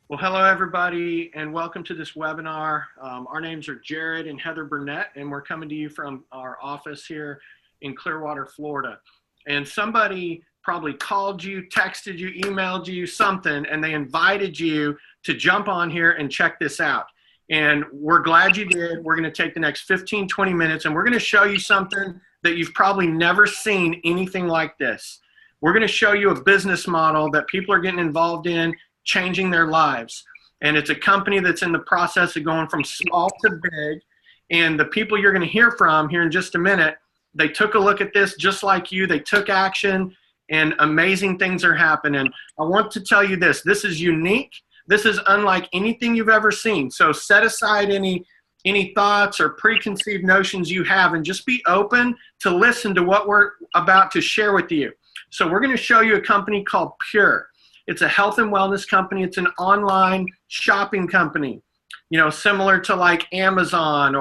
Well, hello, everybody, and welcome to this webinar. Our names are Jared and Heather Burnett, and we're coming to you from our office here in Clearwater, Florida. And somebody probably called you, texted you, emailed you something, and they invited you to jump on here and check this out. And we're glad you did. We're going to take the next 15, 20 minutes, and we're going to show you something that you've probably never seen anything like this. We're going to show you a business model that people are getting involved in, changing their lives. And it's a company that's in the process of going from small to big. And the people you're going to hear from here in just a minute, they took a look at this just like you. They took action, and amazing things are happening. I want to tell you this. This is unique. This is unlike anything you've ever seen. So set aside any thoughts or preconceived notions you have, and just be open to listen to what we're about to share with you. So we're going to show you a company called Pure. It's a health and wellness company. It's an online shopping company, you know, similar to like Amazon,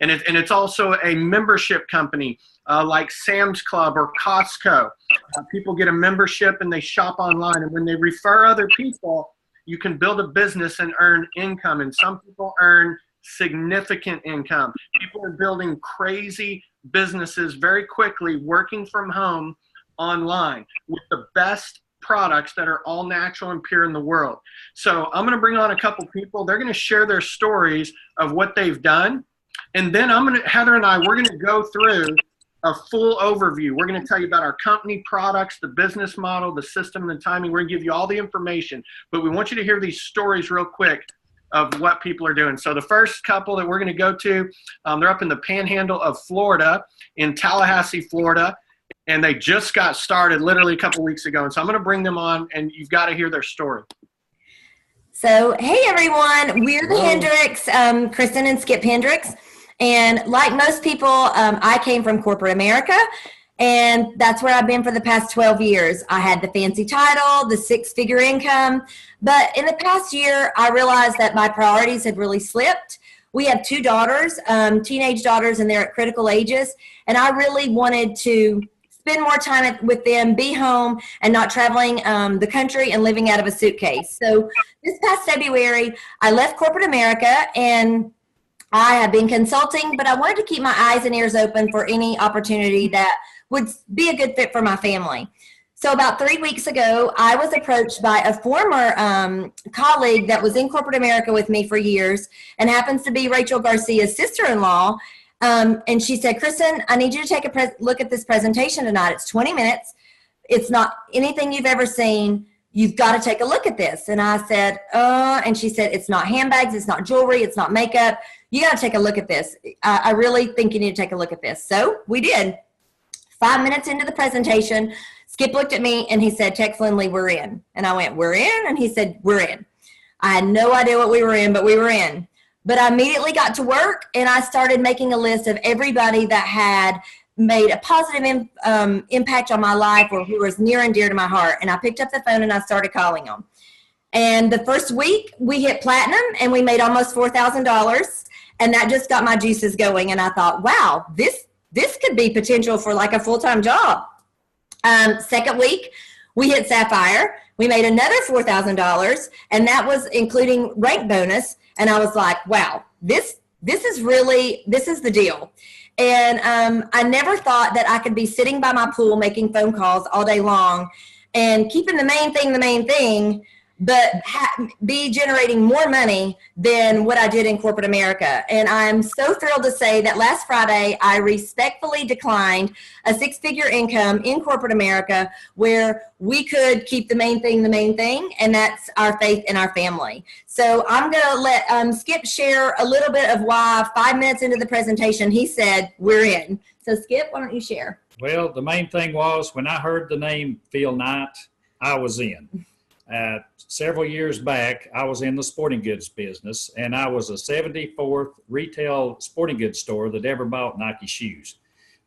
and it's also a membership company like Sam's Club or Costco. People get a membership and they shop online, and when they refer other people, you can build a business and earn income. And some people earn significant income. People are building crazy businesses very quickly, working from home online with the best products that are all natural and pure in the world. So I'm going to bring on a couple people. They're going to share their stories of what they've done. And then Heather and I, we're going to go through a full overview. We're going to tell you about our company, products, the business model, the system, the timing. We're going to give you all the information, but we want you to hear these stories real quick of what people are doing. So the first couple that we're going to go to, they're up in the panhandle of Florida, in Tallahassee, Florida. And they just got started literally a couple weeks ago. And so I'm going to bring them on, and you've got to hear their story. So, hey, everyone. We're the Hendricks, Kristen and Skip Hendricks. And like most people, I came from corporate America, and that's where I've been for the past 12 years. I had the fancy title, the six-figure income. But in the past year, I realized that my priorities had really slipped. We have two daughters, teenage daughters, and they're at critical ages. And I really wanted to spend more time with them, be home, and not traveling the country and living out of a suitcase. So this past February, I left corporate America, and I have been consulting, but I wanted to keep my eyes and ears open for any opportunity that would be a good fit for my family. So about 3 weeks ago, I was approached by a former colleague that was in corporate America with me for years, and happens to be Rachel Garcia's sister-in-law. And she said, Kristen, I need you to take a look at this presentation tonight. It's 20 minutes. It's not anything you've ever seen. You've got to take a look at this. And I said, and she said, it's not handbags. It's not jewelry. It's not makeup. You got to take a look at this. I really think you need to take a look at this. So we did. 5 minutes into the presentation, Skip looked at me and he said, text Lindley, we're in. And I went, we're in? And he said, we're in. I had no idea what we were in, but we were in. But I immediately got to work, and I started making a list of everybody that had made a positive impact on my life, or who was near and dear to my heart. And I picked up the phone and I started calling them. And the first week we hit platinum, and we made almost $4,000. And that just got my juices going. And I thought, wow, this could be potential for like a full-time job. Second week we hit Sapphire. We made another $4,000, and that was including rank bonus. And I was like, wow, this is the deal. And I never thought that I could be sitting by my pool making phone calls all day long and keeping the main thing, but be generating more money than what I did in corporate America. And I'm so thrilled to say that last Friday, I respectfully declined a six-figure income in corporate America, where we could keep the main thing, and that's our faith in our family. So I'm going to let Skip share a little bit of why 5 minutes into the presentation, he said, we're in. So Skip, why don't you share? Well, the main thing was, when I heard the name Phil Knight, I was in. Several years back, I was in the sporting goods business, and I was a 74th retail sporting goods store that ever bought Nike shoes.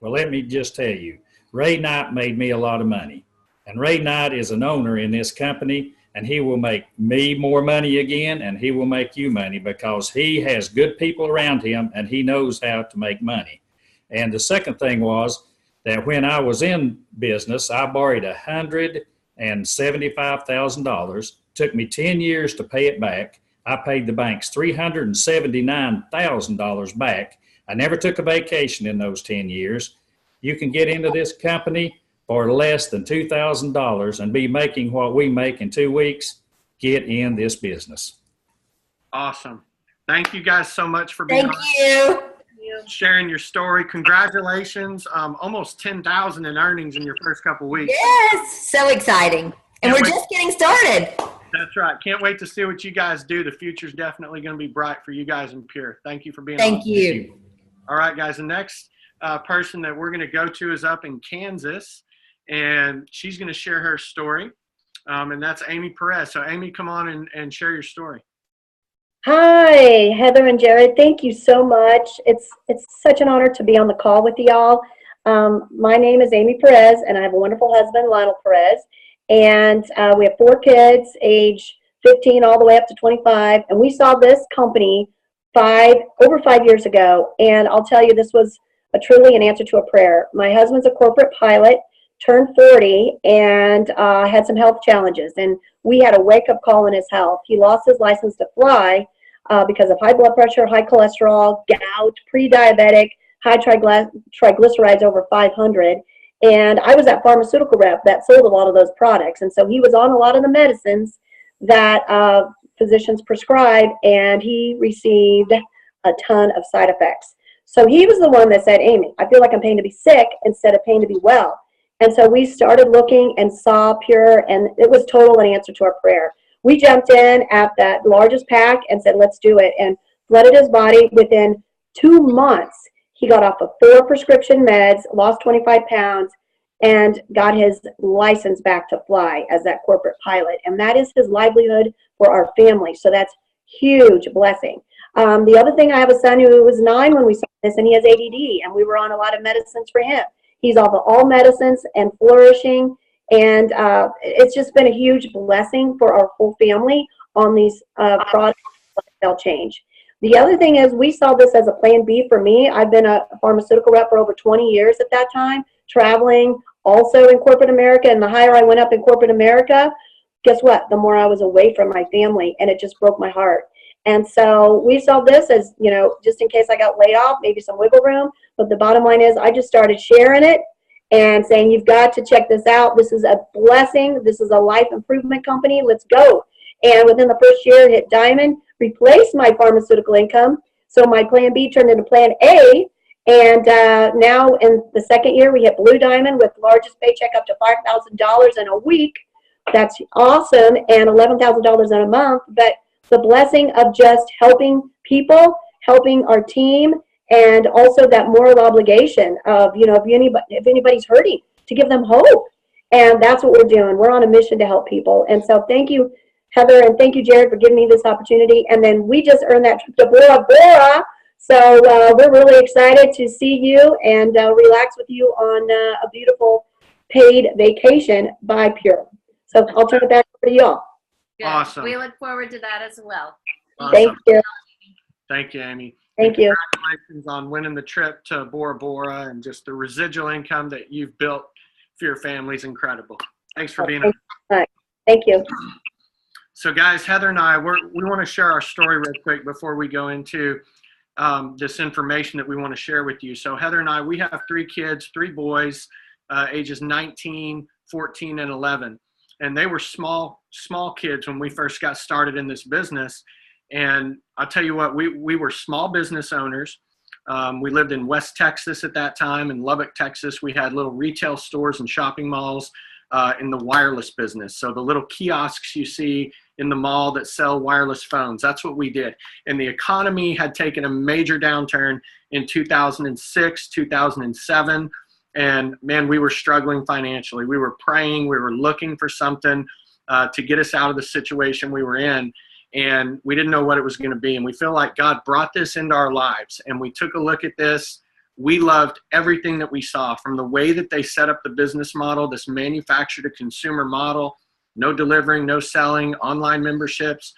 Well, let me just tell you, Ray Knight made me a lot of money. And Ray Knight is an owner in this company, and he will make me more money again, and he will make you money, because he has good people around him, and he knows how to make money. And the second thing was that when I was in business, I borrowed and $75,000. Took me 10 years to pay it back. I paid the banks $379,000 back. I never took a vacation in those 10 years. You can get into this company for less than $2,000 and be making what we make in 2 weeks. Get in this business. Awesome. Thank you guys so much for being Thank you. sharing your story. Congratulations. Almost 10,000 in earnings in your first couple weeks. Yes, so exciting. And we're just getting started. That's right. Can't wait to see what you guys do. The future's definitely going to be bright for you guys in Pure. Thank you for being on. Thank you. All right, guys. The next person that we're going to go to is up in Kansas, and she's going to share her story. And that's Amy Perez. So Amy, come on and share your story. Hi, Heather and Jared. Thank you so much. It's such an honor to be on the call with y'all. My name is Amy Perez, and I have a wonderful husband, Lionel Perez. And we have 4 kids, age 15 all the way up to 25. And we saw this company over 5 years ago. And I'll tell you, this was truly an answer to a prayer. My husband's a corporate pilot, turned 40, and had some health challenges. And we had a wake-up call in his health. He lost his license to fly because of high blood pressure, high cholesterol, gout, pre-diabetic, high triglycerides over 500. And I was that pharmaceutical rep that sold a lot of those products. And so he was on a lot of the medicines that physicians prescribe, and he received a ton of side effects. So he was the one that said, Amy, I feel like I'm paying to be sick instead of paying to be well. And so we started looking and saw Pure, and it was total an answer to our prayer. We jumped in at that largest pack and said, let's do it, and flooded his body. Within 2 months, he got off of 4 prescription meds, lost 25 pounds, and got his license back to fly as that corporate pilot. And that is his livelihood for our family. So that's huge blessing. The other thing, I have a son who was 9 when we saw this, and he has ADD, and we were on a lot of medicines for him. He's off of all medicines and flourishing. And it's just been a huge blessing for our whole family on these products, lifestyle change. The other thing is, we saw this as a plan B for me. I've been a pharmaceutical rep for over 20 years at that time, traveling also in corporate America. And the higher I went up in corporate America, guess what? The more I was away from my family, and it just broke my heart. And so we saw this as, just in case I got laid off, maybe some wiggle room. But the bottom line is, I just started sharing it and saying, you've got to check this out. This is a blessing. This is a life improvement company. Let's go. And within the first year, it hit diamond, replaced my pharmaceutical income. So my plan B turned into plan A. And now in the second year, we hit blue diamond with largest paycheck up to $5,000 in a week. That's awesome. And $11,000 in a month. But the blessing of just helping people, helping our team, and also that moral obligation of, if anybody's hurting, to give them hope. And that's what we're doing. We're on a mission to help people. And so thank you, Heather, and thank you, Jared, for giving me this opportunity. And then we just earned that trip to Bora Bora. So we're really excited to see you and relax with you on a beautiful paid vacation by Pure. So I'll turn it back over to y'all. Good. Awesome. We look forward to that as well. Awesome. Thank you. Thank you, Amy. Thank you. Congratulations on winning the trip to Bora Bora, and just the residual income that you've built for your family is incredible. Thanks for being on. Thank you. So guys, Heather and I, we want to share our story real quick before we go into this information that we want to share with you. So Heather and I, we have 3 kids, 3 boys, ages 19, 14, and 11. And they were small kids when we first got started in this business. And I'll tell you what, we were small business owners. We lived in West Texas at that time. In Lubbock, Texas, we had little retail stores and shopping malls in the wireless business. So the little kiosks you see in the mall that sell wireless phones, that's what we did. And the economy had taken a major downturn in 2006, 2007. And man, we were struggling financially. We were praying, we were looking for something to get us out of the situation we were in. And we didn't know what it was going to be. And we feel like God brought this into our lives. And we took a look at this. We loved everything that we saw, from the way that they set up the business model, this manufacturer to consumer model, no delivering, no selling, online memberships.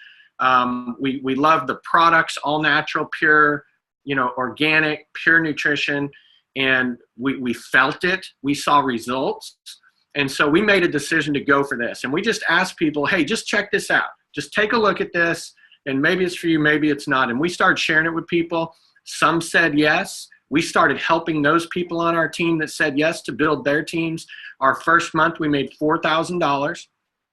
We loved the products, all natural, pure, organic, pure nutrition. And we felt it. We saw results. And so we made a decision to go for this. And we just asked people, hey, just check this out. Just take a look at this. And maybe it's for you, maybe it's not. And we started sharing it with people. Some said yes. We started helping those people on our team that said yes to build their teams. Our first month, we made $4,000.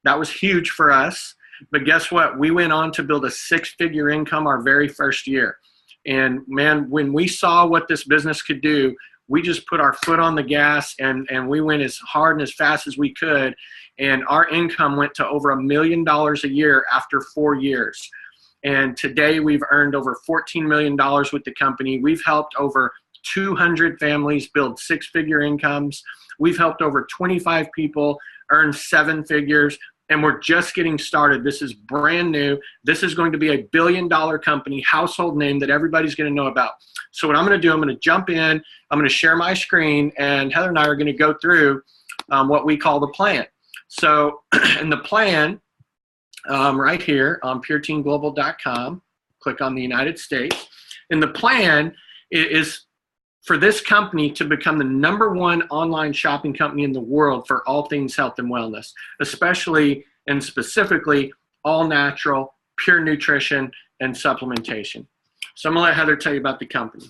That was huge for us. But guess what? We went on to build a six-figure income our very first year. And man, when we saw what this business could do, we just put our foot on the gas and we went as hard and as fast as we could. And our income went to over $1 million a year after 4 years. And today we've earned over $14 million with the company. We've helped over 200 families build six-figure incomes. We've helped over 25 people earn 7 figures. And we're just getting started. This is brand new. This is going to be a billion-dollar company, household name that everybody's going to know about. So what I'm going to do, I'm going to jump in. I'm going to share my screen, and Heather and I are going to go through what we call the plan. So in the plan, right here on pureteamglobal.com, click on the United States. And the plan is for this company to become the #1 online shopping company in the world for all things health and wellness, especially and specifically all natural, pure nutrition, and supplementation. So I'm gonna let Heather tell you about the company.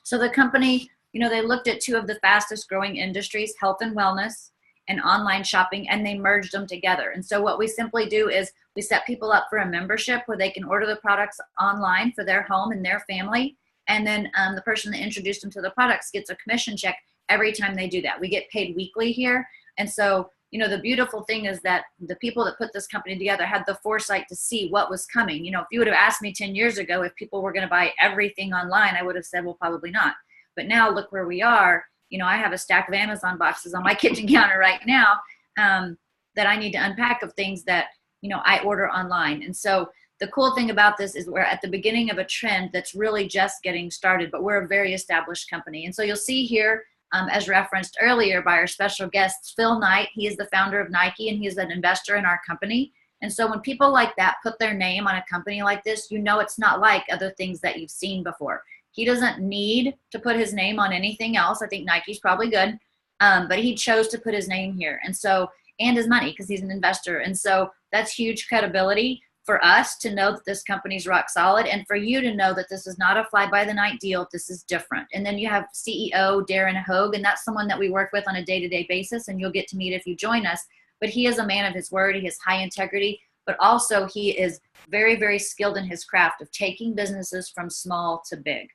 So the company, they looked at 2 of the fastest growing industries, health and wellness and online shopping, and they merged them together. And so what we simply do is we set people up for a membership where they can order the products online for their home and their family. And then the person that introduced them to the products gets a commission check every time they do that. We get paid weekly here. And so, the beautiful thing is that the people that put this company together had the foresight to see what was coming. If you would have asked me 10 years ago if people were going to buy everything online, I would have said, well, probably not. But now look where we are. I have a stack of Amazon boxes on my kitchen counter right now that I need to unpack of things that, I order online. And so the cool thing about this is we're at the beginning of a trend that's really just getting started, but we're a very established company. And so you'll see here, as referenced earlier by our special guest, Phil Knight. He is the founder of Nike, and he's an investor in our company. And so when people like that put their name on a company like this, it's not like other things that you've seen before. He doesn't need to put his name on anything else. I think Nike's probably good, but he chose to put his name here. And so, and his money, because he's an investor. And so that's huge credibility for us to know that this company's rock solid, and for you to know that this is not a fly-by-the-night deal. This is different. And then you have CEO Darren Hogue, and that's someone that we work with on a day-to-day basis, and you'll get to meet if you join us. But he is a man of his word. He has high integrity, but also he is very, very skilled in his craft of taking businesses from small to big.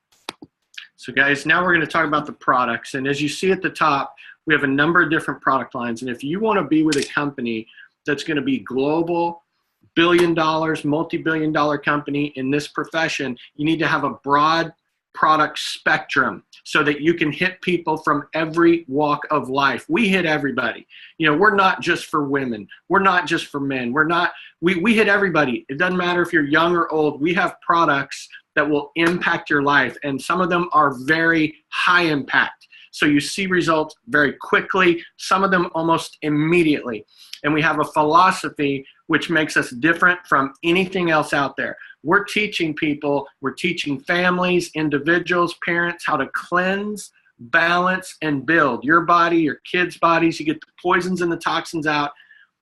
So guys, now we're going to talk about the products. And as you see at the top, we have a number of different product lines. And if you want to be with a company that's going to be global, billion-dollar, multi-billion-dollar company in this profession, you need to have a broad product spectrum so that you can hit people from every walk of life. We hit everybody. We're not just for women. We're not just for men. We hit everybody. It doesn't matter if you're young or old. We have products that will impact your life, and some of them are very high impact. So you see results very quickly, some of them almost immediately. And we have a philosophy which makes us different from anything else out there. We're teaching people, we're teaching families, individuals, parents how to cleanse, balance, and build your body, your kids' bodies. You get the poisons and the toxins out.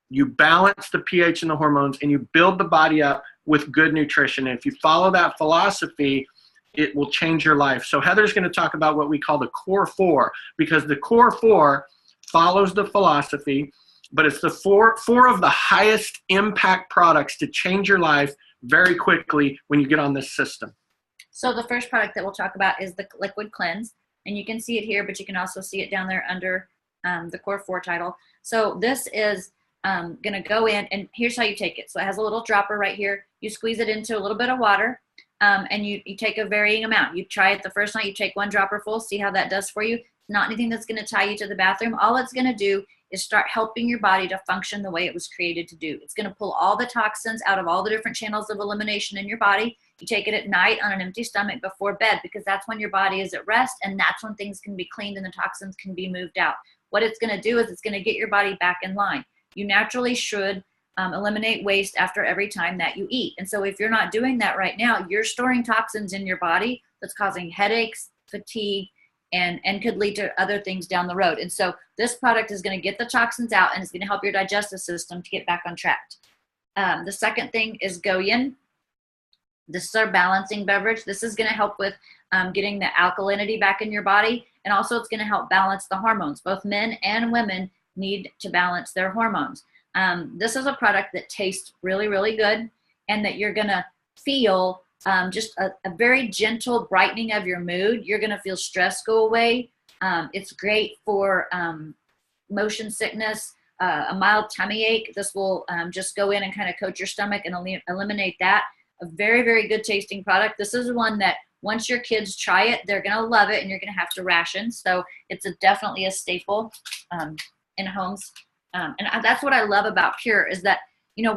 You balance the pH and the hormones, and you build the body up with good nutrition. And if you follow that philosophy, it will change your life. So Heather's going to talk about what we call the core 4, because the core 4 follows the philosophy, but it's the four of the highest impact products to change your life very quickly when you get on this system. So the first product that we'll talk about is the Liquid Cleanse. And you can see it here, but you can also see it down there under the Core 4 title. So this is going to go in, and here's how you take it. So it has a little dropper right here. You squeeze it into a little bit of water, and you take a varying amount. You try it the first night, you take 1 dropper full, see how that does for you. Not anything that's going to tie you to the bathroom. All it's going to do is start helping your body to function the way it was created to do. It's going to pull all the toxins out of all the different channels of elimination in your body. You take it at night on an empty stomach before bed, because that's when your body is at rest, and that's when things can be cleaned and the toxins can be moved out. What it's going to do is it's going to get your body back in line. You naturally should eliminate waste after every time that you eat. And so if you're not doing that right now, you're storing toxins in your body that's causing headaches, fatigue, and could lead to other things down the road. And so this product is going to get the toxins out, and it's going to help your digestive system to get back on track. The second thing is Goyen. This is our balancing beverage. This is going to help with getting the alkalinity back in your body, and also it's going to help balance the hormones. Both men and women need to balance their hormones. This is a product that tastes really, really good, and that you're going to feel just a very gentle brightening of your mood. You're going to feel stress go away. It's great for motion sickness, a mild tummy ache. This will just go in and kind of coat your stomach and eliminate that. A very, very good tasting product. This is one that once your kids try it, they're going to love it, and you're going to have to ration. So it's definitely a staple in homes. And that's what I love about Pure is that, you know,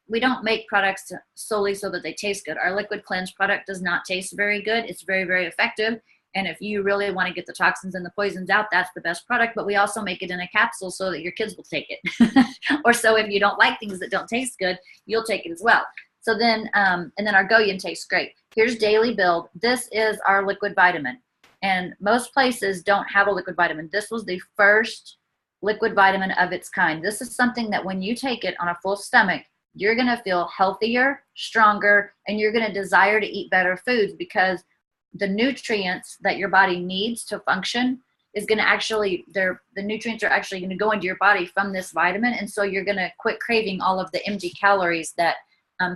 we don't make products solely so that they taste good. Our liquid cleanse product does not taste very good. It's very, very effective. And if you really want to get the toxins and the poisons out, that's the best product. But we also make it in a capsule so that your kids will take it. Or so if you don't like things that don't taste good, you'll take it as well. So then, and then our Goyen tastes great. Here's Daily Build. This is our liquid vitamin. And most places don't have a liquid vitamin. This was the first liquid vitamin of its kind. This is something that when you take it on a full stomach, you're going to feel healthier, stronger, and you're going to desire to eat better foods, because the nutrients that your body needs to function is going to actually, the nutrients are actually going to go into your body from this vitamin. And so you're going to quit craving all of the empty calories that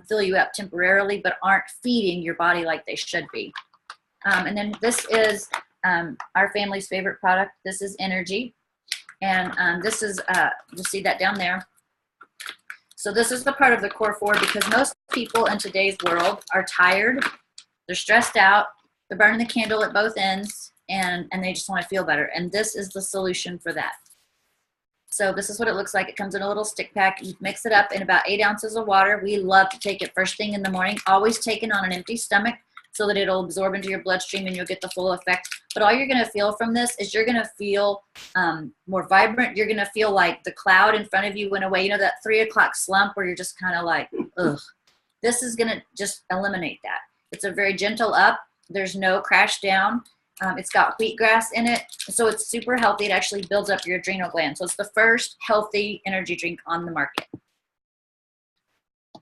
fill you up temporarily, but aren't feeding your body like they should be. And then this is our family's favorite product. This is Energy. And this is, you'll see that down there. So this is the part of the Core 4, because most people in today's world are tired, they're stressed out, they're burning the candle at both ends, and they just want to feel better. And this is the solution for that. So this is what it looks like. It comes in a little stick pack. You mix it up in about 8 ounces of water. We love to take it first thing in the morning, always taken on an empty stomach so that it'll absorb into your bloodstream and you'll get the full effect. But all you're going to feel from this is you're going to feel more vibrant. You're going to feel like the cloud in front of you went away. You know, that 3 o'clock slump where you're just kind of like, ugh. This is going to just eliminate that. It's a very gentle up. There's no crash down. It's got wheatgrass in it. So it's super healthy. It actually builds up your adrenal gland. So it's the first healthy energy drink on the market.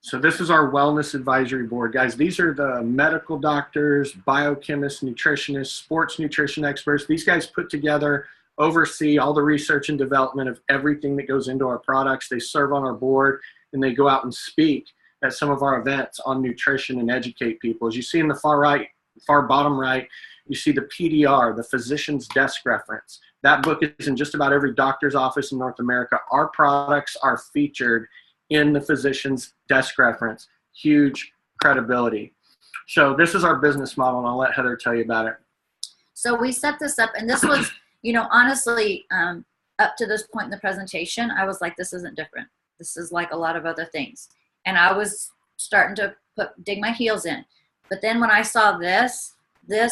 So this is our wellness advisory board, guys. These are the medical doctors, biochemists, nutritionists, sports nutrition experts. These guys put together, oversee all the research and development of everything that goes into our products. They serve on our board, and they go out and speak at some of our events on nutrition and educate people. As you see in the far bottom right, you see the PDR, the Physician's Desk Reference. That book is in just about every doctor's office in North America. Our products are featured in the Physician's Desk Reference. Huge credibility. So this is our business model, and I'll let Heather tell you about it. So we set this up, and this was, you know, honestly, up to this point in the presentation, I was like, this isn't different. This is like a lot of other things. And I was starting to dig my heels in. But then when I saw this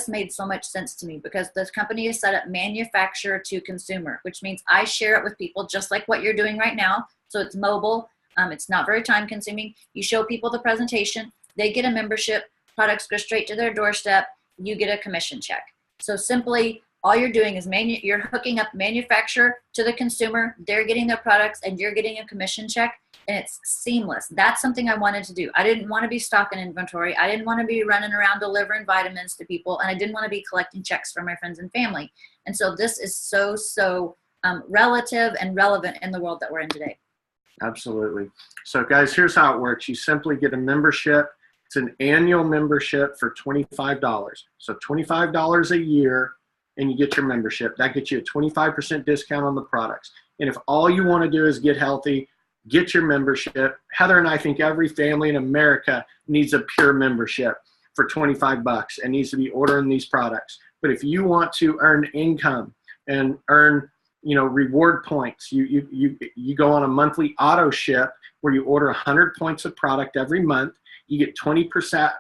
made so much sense to me, because this company is set up manufacturer to consumer, which means I share it with people just like what you're doing right now. So it's mobile. It's not very time consuming. You show people the presentation, they get a membership, products go straight to their doorstep, you get a commission check. So simply all you're doing is you're hooking up manufacturer to the consumer, they're getting their products and you're getting a commission check, and it's seamless. That's something I wanted to do. I didn't want to be stocking inventory. I didn't want to be running around delivering vitamins to people, and I didn't want to be collecting checks from my friends and family. And so this is so relative and relevant in the world that we're in today. Absolutely. So guys, here's how it works. You simply get a membership. It's an annual membership for $25. So $25 a year, and you get your membership. That gets you a 25% discount on the products. And if all you want to do is get healthy, get your membership. Heather and I think every family in America needs a Pure membership for $25 and needs to be ordering these products. But if you want to earn income and earn, you know, reward points, you go on a monthly auto ship where you order 100 points of product every month. You get 20%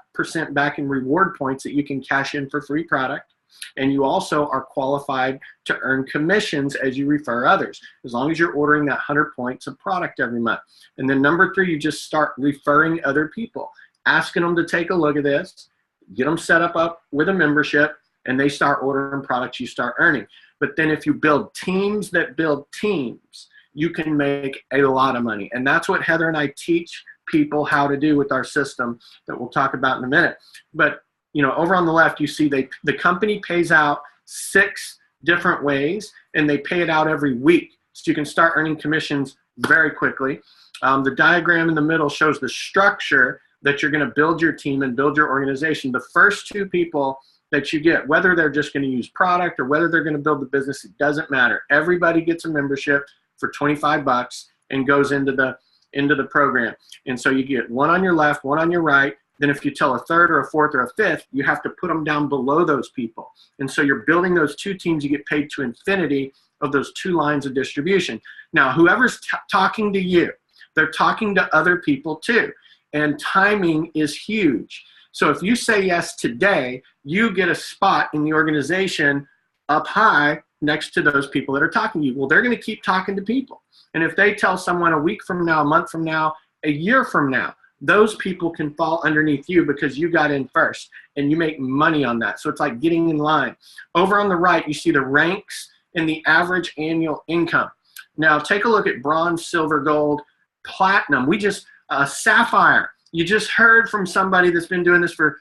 back in reward points that you can cash in for free product. And you also are qualified to earn commissions as you refer others, as long as you're ordering that 100 points of product every month. And then number 3, you just start referring other people, asking them to take a look at this, get them set up with a membership, and they start ordering products, you start earning. But then if you build teams that build teams, you can make a lot of money. And that's what Heather and I teach people how to do with our system that we'll talk about in a minute. But over on the left, you see the company pays out 6 different ways, and they pay it out every week. So you can start earning commissions very quickly. The diagram in the middle shows the structure that you're going to build your team and build your organization. The first 2 people that you get, whether they're just going to use product or whether they're going to build the business, it doesn't matter. Everybody gets a membership for $25 and goes into the program. And so you get one on your left, one on your right. Then if you tell a third or a fourth or a fifth, you have to put them down below those people. And so you're building those 2 teams. You get paid to infinity of those 2 lines of distribution. Now, whoever's talking to you, they're talking to other people too. And timing is huge. So if you say yes today, you get a spot in the organization up high next to those people that are talking to you. Well, they're going to keep talking to people. And if they tell someone a week from now, a month from now, a year from now, those people can fall underneath you because you got in first and you make money on that. So it's like getting in line. Over on the right, you see the ranks and the average annual income. Now take a look at bronze, silver, gold, platinum. Sapphire. You just heard from somebody that's been doing this for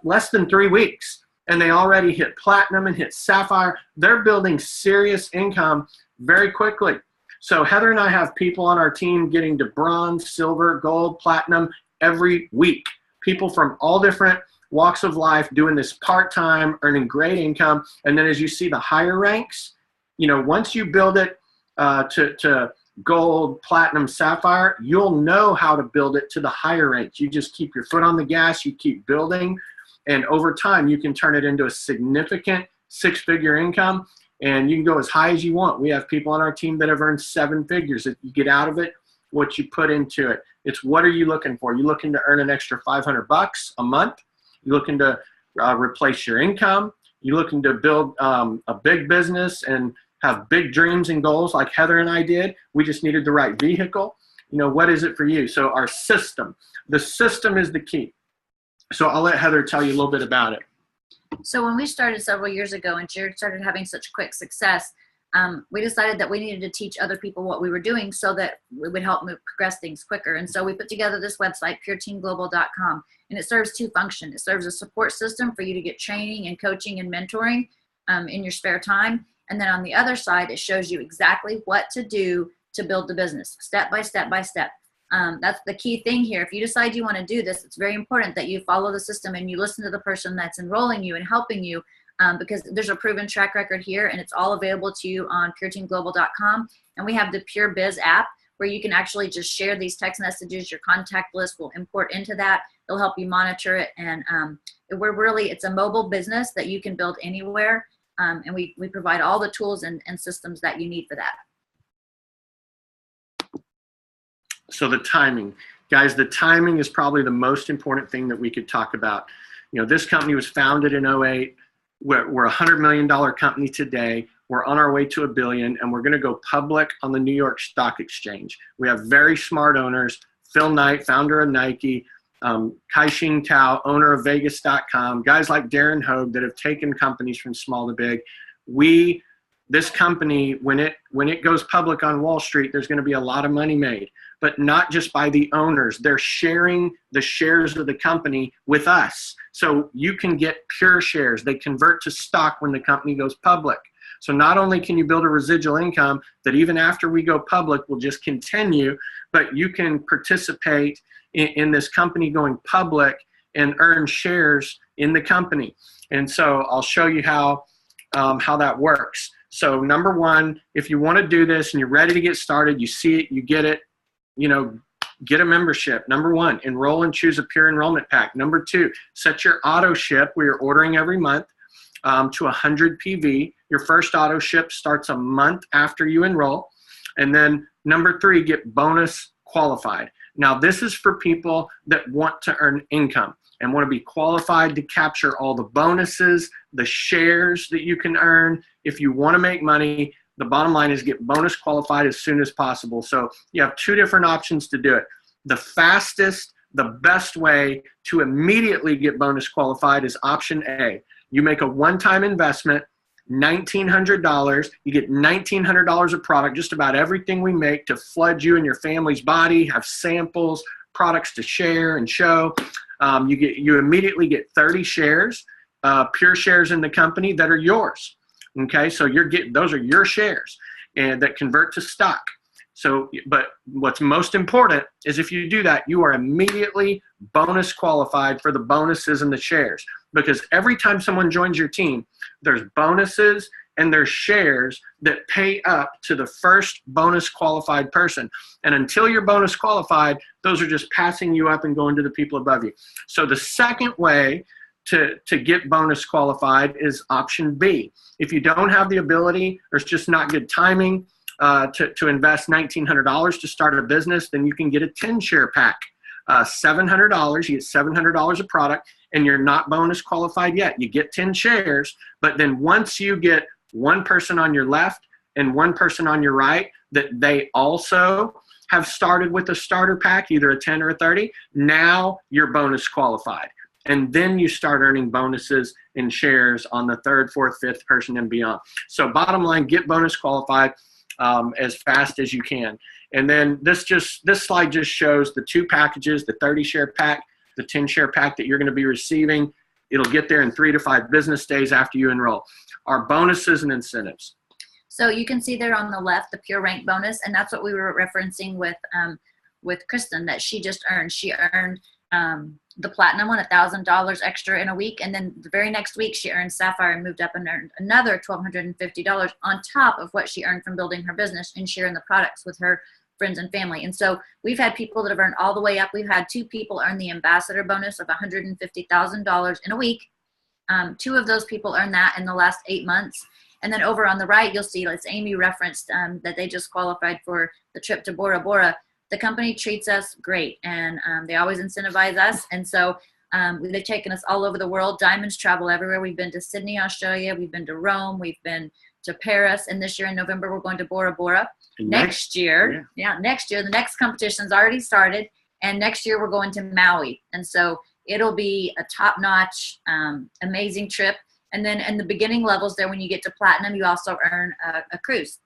less than 3 weeks, and they already hit platinum and hit sapphire. They're building serious income very quickly. So Heather and I have people on our team getting to bronze, silver, gold, platinum every week. People from all different walks of life doing this part-time, earning great income. And then as you see the higher ranks, once you build it to gold, platinum, sapphire, you'll know how to build it to the higher ranks. You just keep your foot on the gas, you keep building, and over time you can turn it into a significant 6-figure income, and you can go as high as you want. We have people on our team that have earned 7 figures. If you get out of it what you put into it. It's what are you looking for? You're looking to earn an extra $500 a month? You're looking to replace your income? You're looking to build a big business and have big dreams and goals like Heather and I did? We just needed the right vehicle. What is it for you? So our system, the system is the key. So I'll let Heather tell you a little bit about it. So when we started several years ago and Jared started having such quick success, we decided that we needed to teach other people what we were doing so that we would help progress things quicker. And so we put together this website, pureteamglobal.com, and it serves 2 functions. It serves a support system for you to get training and coaching and mentoring in your spare time. And then on the other side, it shows you exactly what to do to build the business, step by step by step. That's the key thing here. If you decide you want to do this, it's very important that you follow the system and you listen to the person that's enrolling you and helping you, because there's a proven track record here, and it's all available to you on pureteamglobal.com. And we have the Pure Biz app where you can actually just share these text messages. Your contact list will import into that. It'll help you monitor it. And it's a mobile business that you can build anywhere. And we provide all the tools and systems that you need for that. So the timing, guys, the timing is probably the most important thing that we could talk about. This company was founded in 2008. We're a $100 million company today. We're on our way to $1 billion, and we're going to go public on the New York Stock Exchange. We have very smart owners. Phil Knight, founder of Nike, Kai-Shing Tao, owner of Vegas.com, guys like Darren Hogue that have taken companies from small to big. This company, when it goes public on Wall Street, there's going to be a lot of money made, but not just by the owners. They're sharing the shares of the company with us. So you can get pure shares. They convert to stock when the company goes public. So not only can you build a residual income that even after we go public will just continue, but you can participate in this company going public and earn shares in the company. And so I'll show you how that works. So number one, if you want to do this and you're ready to get started, you see it, you get it, get a membership. Number one, enroll and choose a Pure Enrollment Pack. Number two, set your auto ship where you're ordering every month to 100 PV. Your first auto ship starts a month after you enroll. And then number three, get bonus qualified. Now this is for people that want to earn income and want to be qualified to capture all the bonuses, the shares that you can earn. If you want to make money, the bottom line is get bonus qualified as soon as possible. So you have 2 different options to do it. The fastest, the best way to immediately get bonus qualified is option A. You make a one-time investment, $1,900. You get $1,900 of product, just about everything we make to flood you and your family's body, have samples, products to share and show. You immediately get 30 shares, pure shares in the company that are yours. Okay, so those are your shares and that convert to stock. So, but what's most important is if you do that, you are immediately bonus qualified for the bonuses and the shares, because every time someone joins your team, there's bonuses and there's shares that pay up to the first bonus qualified person. And until you're bonus qualified, those are just passing you up and going to the people above you. So the second way to get bonus qualified is option B. If you don't have the ability, or it's just not good timing, to invest $1,900 to start a business, then you can get a 10-share pack. $700, you get $700 of product, and you're not bonus qualified yet. You get 10 shares, but then once you get one person on your left and one person on your right that they also have started with a starter pack, either a 10 or a 30, now you're bonus qualified. And then you start earning bonuses and shares on the third, fourth, fifth person and beyond. So bottom line, get bonus qualified as fast as you can. And then this slide just shows the two packages, the 30-share pack, the 10-share pack that you're going to be receiving. It'll get there in 3 to 5 business days after you enroll. Our bonuses and incentives. So you can see there on the left, the pure rank bonus, and that's what we were referencing with Kristen that she just earned. She earned the platinum one, $1,000 extra in a week, and then the very next week she earned sapphire and moved up and earned another $1,250 on top of what she earned from building her business and sharing the products with her friends and family. And so we've had people that have earned all the way up. We've had 2 people earn the ambassador bonus of $150,000 in a week. 2 of those people earned that in the last 8 months. And then over on the right, you'll see, as Amy referenced, that they just qualified for the trip to Bora Bora. The company treats us great, and they always incentivize us. And so they've taken us all over the world. Diamonds travel everywhere. We've been to Sydney, Australia. We've been to Rome. We've been to Paris. And this year in November, we're going to Bora Bora. Next year, next year, the next competition's already started. And next year, we're going to Maui. And so it'll be a top-notch, amazing trip. And then in the beginning levels there, when you get to platinum, you also earn a cruise.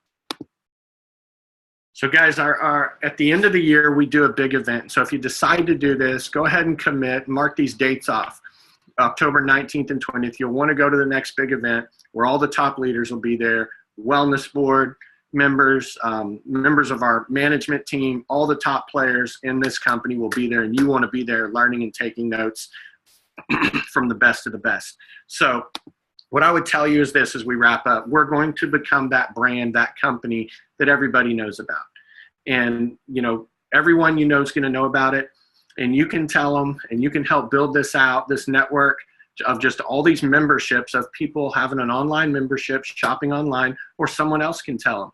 So guys, at the end of the year, we do a big event. So if you decide to do this, go ahead and commit, mark these dates off. October 19th and 20th, you'll want to go to the next big event where all the top leaders will be there, wellness board members, members of our management team, all the top players in this company will be there, and you want to be there learning and taking notes from the best of the best. So what I would tell you is this as we wrap up: we're going to become that brand, that company that everybody knows about. And, you know, everyone you know is going to know about it. And you can tell them, and you can help build this out, this network of just all these memberships of people having an online membership, shopping online, or someone else can tell them.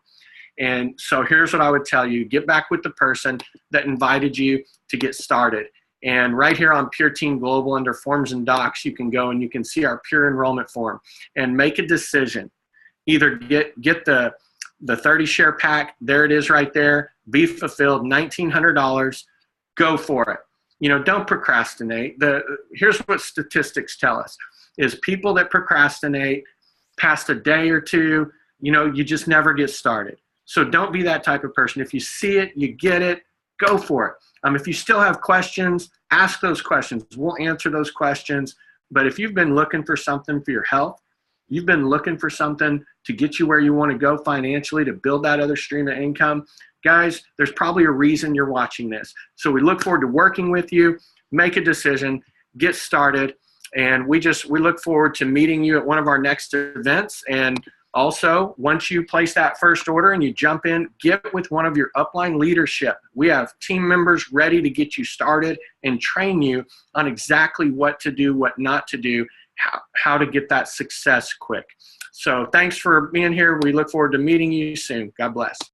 And so here's what I would tell you: get back with the person that invited you to get started. And right here on Pure Team Global under Forms and Docs, you can go and you can see our Pure Enrollment Form and make a decision. Either get the 30-share pack, there it is right there, be fulfilled, $1,900, go for it. You know, don't procrastinate. Here's what statistics tell us, is people that procrastinate past a day or two, you know, you just never get started. So don't be that type of person. If you see it, you get it, go for it. If you still have questions, ask those questions. We'll answer those questions. But if you've been looking for something for your health, you've been looking for something to get you where you want to go financially, to build that other stream of income, guys, there's probably a reason you're watching this. So we look forward to working with you. Make a decision, get started, and we look forward to meeting you at one of our next events. And also, once you place that first order and you jump in, get with one of your upline leadership. We have team members ready to get you started and train you on exactly what to do, what not to do, how to get that success quick. So thanks for being here. We look forward to meeting you soon. God bless.